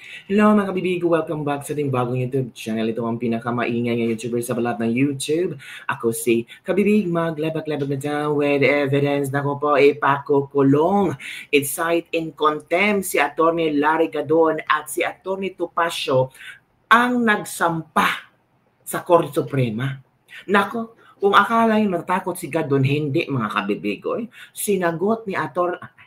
Hello mga kabibigo, welcome back sa ating bagong YouTube channel. Ito ang pinakamaingay ng YouTuber sa balat ng YouTube. Ako si Kabibig, maglebak-lebak na daw with evidence na ko po ipakukulong. Incite in contempt si Atty. Larry Gadon at si Atty. Topacio ang nagsampa sa Korte Suprema. Nako, kung akala yung natakot si Gadon, hindi mga kabibigo. Sinagot ni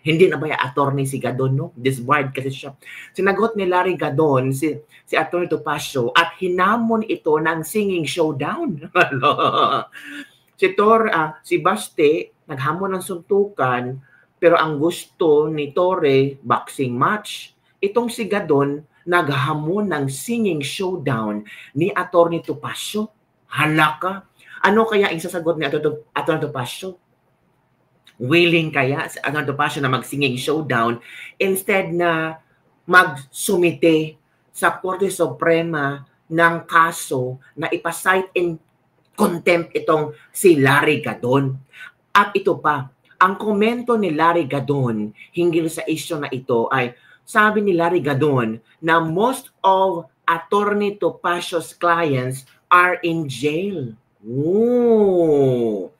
hindi na ba yung attorney si Gadon, no? Disbarred kasi siya. Sinagot ni Larry Gadon, si Atty. Topacio, at hinamon ito ng singing showdown. Si Baste, naghamon ng suntukan, pero ang gusto ni Torre, boxing match. Itong si Gadon, naghamon ng singing showdown ni Atty. Topacio. Halaka. Ano kaya ang sasagot ni Atty. Topacio? Willing kaya si Atty. Topacio na mag-singing showdown instead na magsumite sa Korte Suprema ng kaso na ipasite in contempt itong si Larry Gadon. At ito pa, ang komento ni Larry Gadon hinggil sa issue na ito ay sabi ni Larry Gadon na most of Atty. Topacio's clients are in jail. Ooh.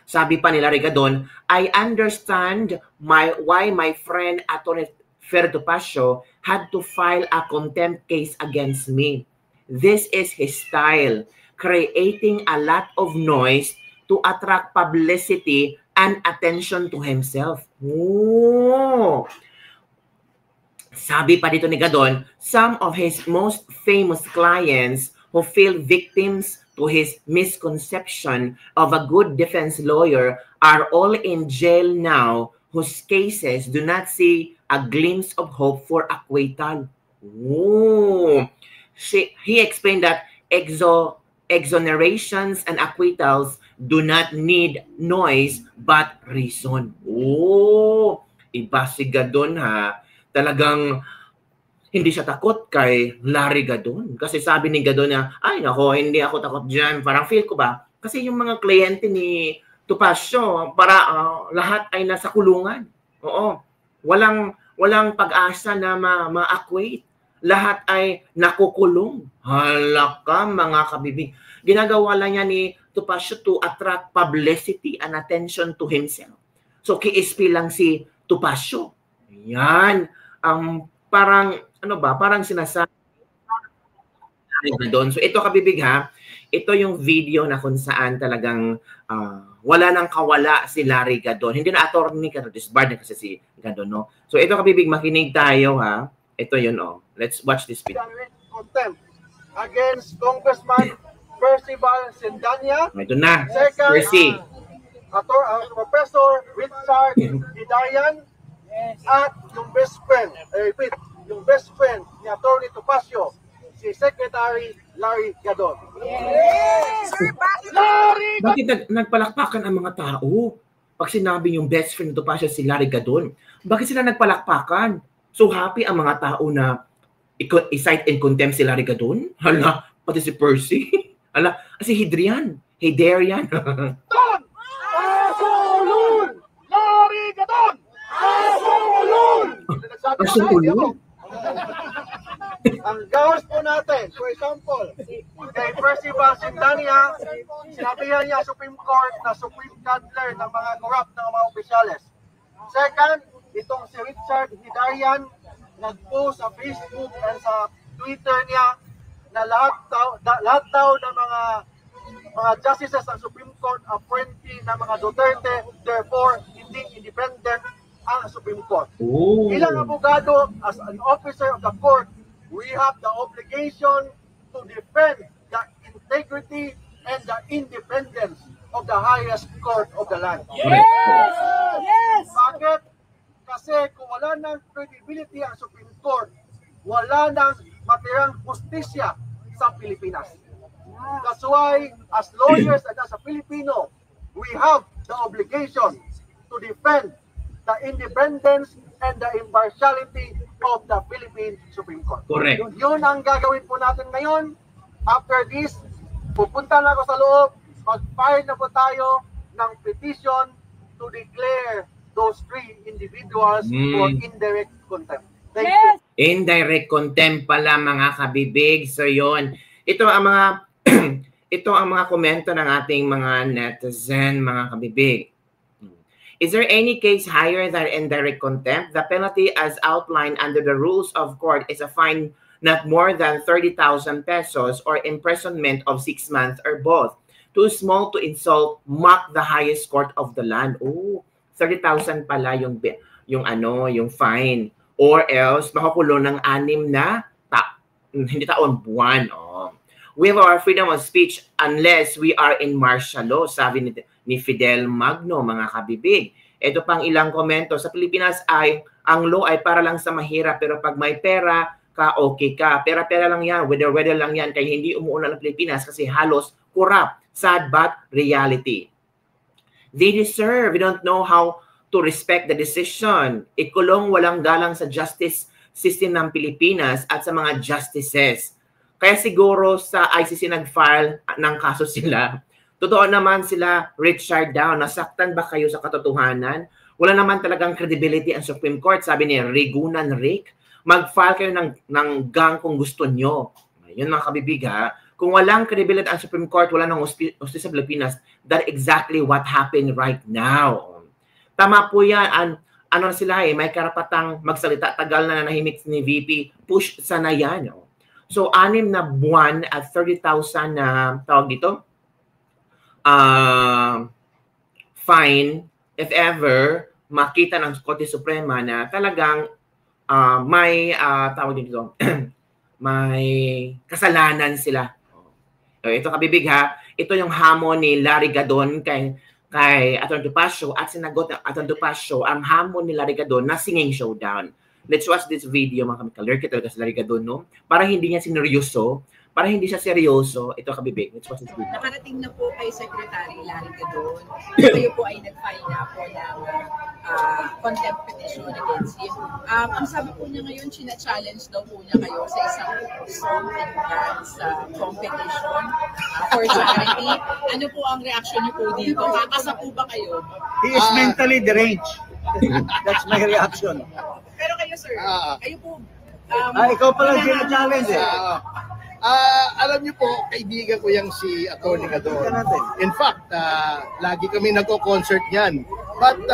Sabi pa ni Larry Gadon, I understand why my friend Atty. Fer Topacio had to file a contempt case against me. This is his style, creating a lot of noise to attract publicity and attention to himself. Ooh. Sabi pa dito ni Gadon, some of his most famous clients who fell victims to his misconception of a good defense lawyer are all in jail now whose cases do not see a glimpse of hope for acquittal. Ooh. He explained that exonerations and acquittals do not need noise but reason. Oh, iba si Gadon ha. Talagang hindi siya takot kay Larry Gadon. Kasi sabi ni Gadon na, ay nako, hindi ako takot dyan. Parang feel ko ba? Kasi yung mga kliyente ni Topacio, lahat ay nasa kulungan. Oo. Walang pag-asa na ma-acquit. Lahat ay nakukulong. Halaka mga kabibig. Ginagawa lang niya ni Topacio to attract publicity and attention to himself. So, KSP lang si Topacio. Yan. Parang sinasabi doon. So ito kabibig ha, ito yung video na kung saan talagang wala nang kawala si Larry Gadon. Hindi na attorney ka, disbarred na kasi si Gadon, no? So ito kabibig, makinig tayo ha. Ito yun, oh. Let's watch this video. Contempt against Congressman Percival Sendanya. Ito na, Percy. Professor Richard Hidarian. At yung best friend, yung best friend ni Atty. Topacio, si Secretary Larry Gadon. Yes! Bakit nagpalakpakan ang mga tao? Pag sinabi yung best friend ni Topacio si Larry Gadon, bakit sila nagpalakpakan? So happy ang mga tao na i-cite in contempt si Larry Gadon? Hala, pati si Percy. Hala, si Hidarian. Gadon! Asolun! Larry Gadon! Asolun! Ang gawas po natin, for example, kay Percival Sendanya, sinabihan niya Supreme Court na Supreme Cutler ng mga corrupt ng mga opisyales. Second, itong si Richard Hidarian, nag-post sa Facebook and sa Twitter niya na lahat daw ng mga justices ng Supreme Court appointee ng mga Duterte, therefore, hindi independent ang Supreme Court. Ooh. Bilang abogado, as an officer of the court, we have the obligation to defend the integrity and the independence of the highest court of the land. Yes! Yes! Bakit? Kasi kung wala ng credibility ang Supreme Court, wala ng matirang justisya sa Pilipinas. That's why, as lawyers and as a Filipino, we have the obligation to defend the independence and the impartiality of the Philippine Supreme Court. Correct. Yun ang gagawin po natin ngayon. After this, pupunta na ako sa loob, mag-file na po tayo ng petition to declare those three individuals for indirect contempt. Yes! Indirect contempt pala mga kabibig. So yon. Ito ang mga ito ang mga komento ng ating mga netizen, mga kabibig. Is there any case higher than indirect contempt? The penalty as outlined under the rules of court is a fine not more than 30,000 pesos or imprisonment of 6 months or both. Too small to insult, mock the highest court of the land. Oh, 30,000 pala yung fine. Or else, makakulong ng 6 na hindi taon, buwan. Oh. We have our freedom of speech unless we are in martial law, sabi ni Fidel Magno, mga kabibig. Ito pang ilang komento. Sa Pilipinas ay, ang law ay para lang sa mahirap, pero pag may pera ka, okay ka. Pera-pera lang yan, weather lang yan, kaya hindi umuulan ng Pilipinas kasi halos corrupt. Sad but reality. They deserve. We don't know how to respect the decision. Ikulong walang galang sa justice system ng Pilipinas at sa mga justices. Kaya siguro sa ICC nag-file ng kaso sila. Totoo naman sila, Richard Dow, nasaktan ba kayo sa katotohanan? Wala naman talagang credibility ang Supreme Court. Sabi ni Rigunan Rick, mag-file kayo ng gang kung gusto nyo. Yun mga kabibig ha. Kung walang credibility ang Supreme Court, wala nang justice sa Pilipinas, that's exactly what happened right now. Tama po yan. Ano na sila may karapatang magsalita. Tagal na nanahimik ni VP. Push sana yan. So, 6 na buwan at 30,000 na tawag dito, fine if ever makita ng Korte Suprema na talagang may tawag dito, may kasalanan sila. Ito kabibig ha, ito yung hamon ni Larry Gadon kay Atty. Topacio at sinagot ng Atty. Topacio ang hamon ni Larry Gadon na singing showdown. Let's watch this video mga kamikalerke talaga si Larry Gadon, no? Para hindi niya sineryoso, para hindi siya seryoso, ito kabibig. Let's watch this video. Nakarating na po kay Secretary Larry Gadon. Kayo po ay nag-file na po ng contempt petition against him. Ang sabi po niya ngayon, china-challenge daw po niya kayo sa isang song and dance competition for charity. Ano po ang reaction niyo po dito? Kakasa po ba kayo? He is mentally deranged. That's my reaction. Pero kayo sir, kayo po... ikaw pala china-challenge eh. Alam niyo po, kaibigan ko yang si Atty. Gadon. In fact, lagi kami nagko-concert niyan. But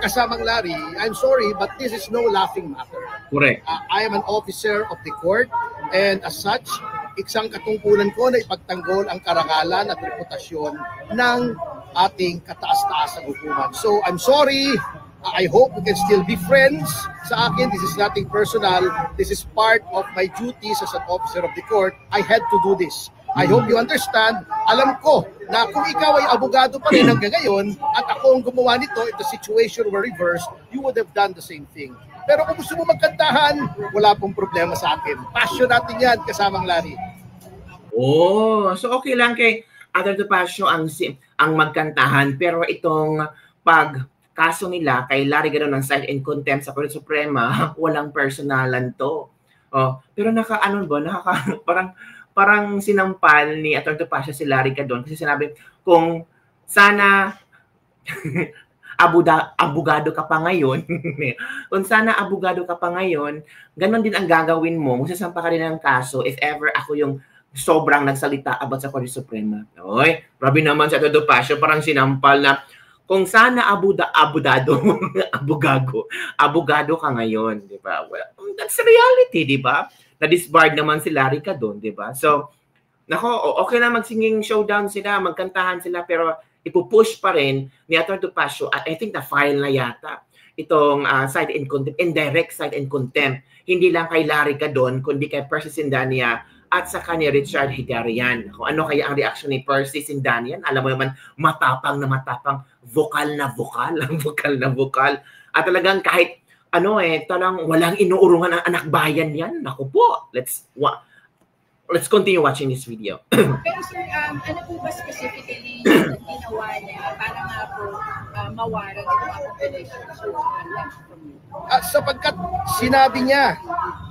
kasamang Larry, I'm sorry, but this is no laughing matter. Correct. I am an officer of the court and as such, isang katungkulan ko na ipagtanggol ang karangalan at reputasyon ng ating kataas-taasang hukuman. So I'm sorry, I hope we can still be friends. Sa akin, this is nothing personal. This is part of my duties as an officer of the court. I had to do this. I hope you understand. Alam ko na kung ikaw ay abogado pa rin hanggang ngayon at ako ang gumawa nito, if the situation were reversed, you would have done the same thing. Pero kung gusto mo magkantahan, wala pong problema sa akin. Passion natin yan, kasamang Larry. Oh, so okay lang kay Atty. Topacio ang magkantahan, pero itong kaso nila kay Larry Gadon ng cite in contempt sa Korte Suprema, walang personalan to. Oh, pero parang sinampal ni Atty. Topacio si Larry Gadon kasi sinabi kung sana abogado ka pa ngayon, kung sana abogado ka pa ngayon, ganon din ang gagawin mo, magsasampa ka rin ng kaso if ever ako yung sobrang nagsalita about sa Korte Suprema. Oy, grabe naman si Atty. Topacio, parang sinampal na kung sana abogado ka ngayon, di ba? Well, that's reality, di ba? Na-disbarred naman si Larry Gadon, di ba? So, okay na mag-singing showdown sila, magkantahan sila, pero ipupush pa rin ni Atty. Topacio, at I think na-file na yata itong cite in contempt, indirect cite in contempt, hindi lang kay Larry Gadon, kundi kay Percy Sindania at sa kanya Richard Higarian. Kung ano kaya ang reaction ni Percy Sindanian, alam mo naman, matapang na matapang, vokal na vokal. At talagang kahit talang walang inuurungan ng anak bayan yan. Naku po, let's continue watching this video. Pero sir, ano po ba specifically yung ginawa niya para nga po mawaran itong accomodation? Sapagkat sinabi niya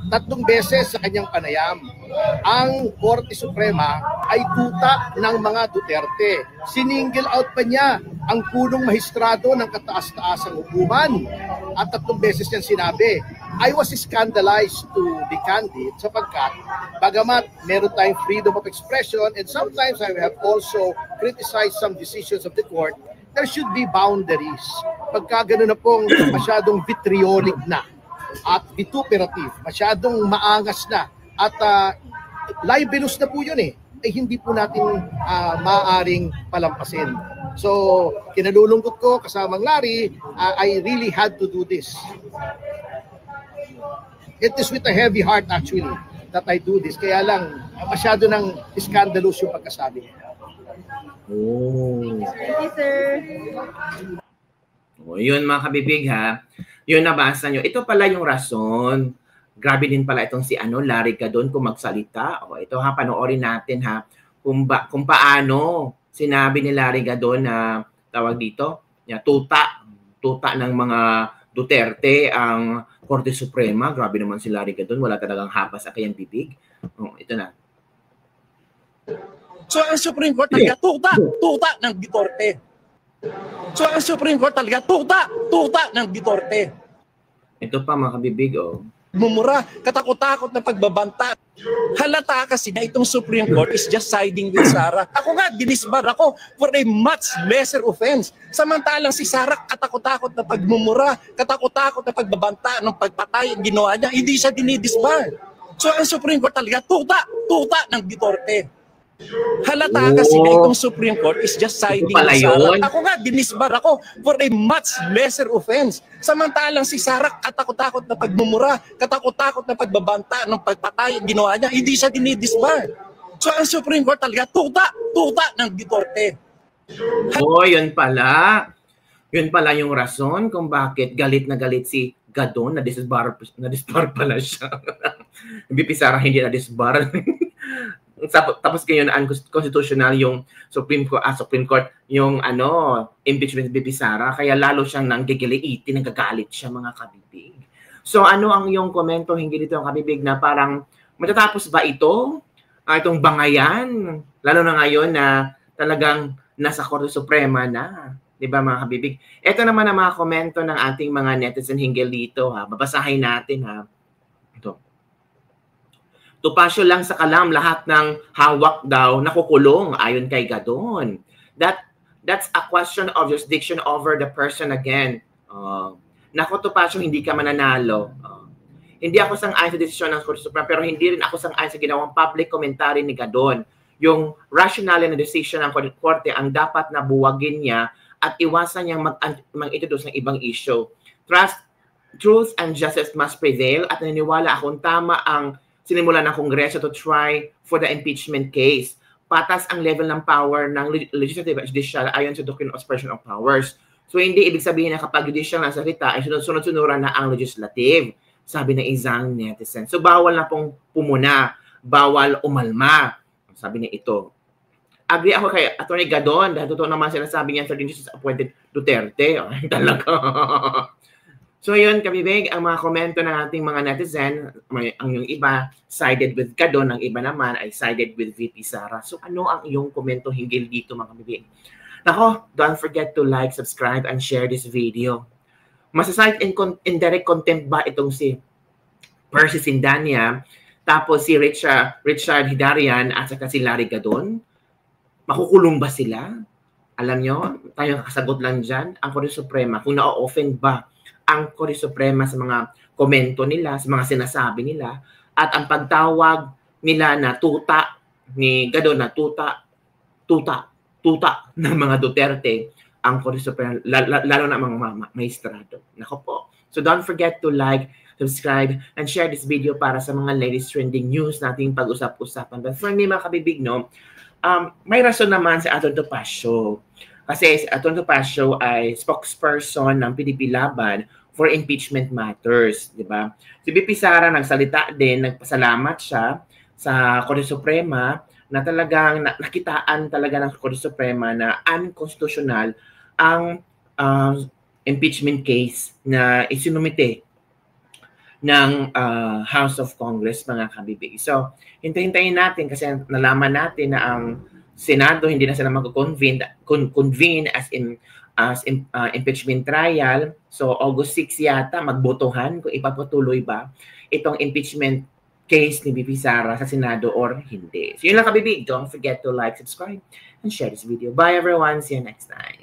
3 beses sa kanyang panayam, ang Korte Suprema ay tuta ng mga Duterte. Siningle out pa niya ang punong mahistrado ng kataas-taasang hukuman. At 3 beses niyang sinabi I was scandalized to be candid sapagkat bagamat meron tayong freedom of expression and sometimes I have also criticized some decisions of the court, there should be boundaries. Pagka gano'n na pong masyadong vitriolic na at vituperative, masyadong maangas na at libelous na po yun eh, ay hindi po natin maaaring palampasin. So, kinalulungkot ko kasamang Larry, I really had to do this. It is with a heavy heart actually that I do this. Kaya lang, masyado ng scandalous yung pagkasabi. Oh. Thank you, sir. O, yun mga kabibig ha. Yun nabasa nyo. Ito pala yung rason. Grabe din pala itong si Larry Gadon kung magsalita. O, ito ha, panoorin natin ha. Kung paano sinabi ni Larry Gadon na tawag dito, tuta ng mga Duterte ang Korte Suprema. Grabe naman si Larry Gadon. Wala talagang hapas sa kanyang bibig. O, ito na. So ang Supreme Court talaga tuta ng Duterte. So ang Supreme Court talaga tuta ng Duterte. Ito pa mga kabibig, oh. Mumura, katakot-takot na pagbabanta. Halata kasi na itong Supreme Court is just siding with Sara. Ako nga, dinisbar ako for a much lesser offense. Samantalang si Sara, katakot-takot na pagmumura, katakot-takot na pagbabanta ng pagpatay, ginawa niya, hindi siya dinidisbar. So ang Supreme Court talaga tuta ng Duterte. Halata kasi na itong Supreme Court is just siding with Sara. Ako nga, dinisbar ako for a much lesser offense. Samantalang si Sara, katakot-takot na pagmumura, katakot-takot na pagbabanta ng pagpatay, ginawa niya, hindi siya dinidisbar. So ang Supreme Court talaga tuta ng Duterte. Oh, yun pala. Yun pala yung rason kung bakit galit na galit si Gadon, na-disbar pala siya. BP Sara hindi na-disbar. Tapos ngayon unconstitutional yung Supreme Court yung impeachment BP Sara, kaya lalo siyang nanggigiliitin, nagagalit siya mga kabibig. So ano ang iyong komento hinggil dito ang kabibig na parang matatapos ba ito? Itong bangayan, lalo na ngayon na talagang nasa Korte Suprema na, 'di ba mga kabibig? Ito naman ang mga komento ng ating mga netizen hinggil dito ha. Babasahin natin ha. Tupasyo lang sa kalam, lahat ng hawak daw nakukulong ayon kay Gadon. That's a question of jurisdiction over the person again. Naku Tupasyo, hindi ka mananalo. Hindi ako sang-ayon sa desisyon ng Korte Suprema, pero hindi rin ako sang-ayon sa ginawang public commentary ni Gadon. Yung rationale na decision ng Korte ang dapat na buwagin niya at iwasan niyang mag-introduce ng ibang issue. Truth and justice must prevail at naniniwala akong tama ang sinimulan ng Kongreso to try for the impeachment case. Patas ang level ng power ng legislative at judicial ayon sa Doctrine of Separation of Powers. So hindi ibig sabihin na kapag judicial na salita ay sunod-sunuran na ang legislative, sabi ng isang netizen. So bawal na pong pumuna, bawal umalma, sabi niya ito. Agree ako kay Atty. Gadon dahil totoo naman sinasabi niya 13 Jesus appointed Duterte. Ay, talaga. So yun, kabibig, ang mga komento ng ating mga netizen, ang yung iba sided with Gadon, ang iba naman ay sided with VP Sara. So ano ang iyong komento hinggil dito mga kabibig? Nako, don't forget to like, subscribe, and share this video. Masasite in direct contempt ba itong si Percy Sindania, tapos si Richard Hidarian at saka si Larry Gadon? Makukulong ba sila? Alam nyo, tayong kasagot lang dyan, ang Korte Suprema, kung na-offend ba ang Korte Suprema sa mga komento nila, sa mga sinasabi nila, at ang pagtawag nila na tuta ni Gadon na tuta ng mga Duterte, ang Korte Suprema, lalo na mga maestrado. Nako po. So don't forget to like, subscribe, and share this video para sa mga latest trending news nating pag-usap-usapan. But for me, mga kabibig, no, may rason naman si Atty. Tupasyo. Kasi si Atty. Tupasyo ay spokesperson ng PDP Laban for impeachment matters, di ba? Si BP Sara nagsalita din, nagpasalamat siya sa Korte Suprema na talagang nakitaan talaga ng Korte Suprema na unconstitutional ang impeachment case na isinumite ng House of Congress, mga kabibig. So, hintayin natin kasi nalaman natin na ang Senado hindi na sila convene as impeachment trial. So August 6 yata magbotohan kung ipapatuloy ba itong impeachment case ni Bibi Sara sa Senado or hindi. So yun lang, kabibig. Don't forget to like, subscribe, and share this video. Bye everyone. See you next time.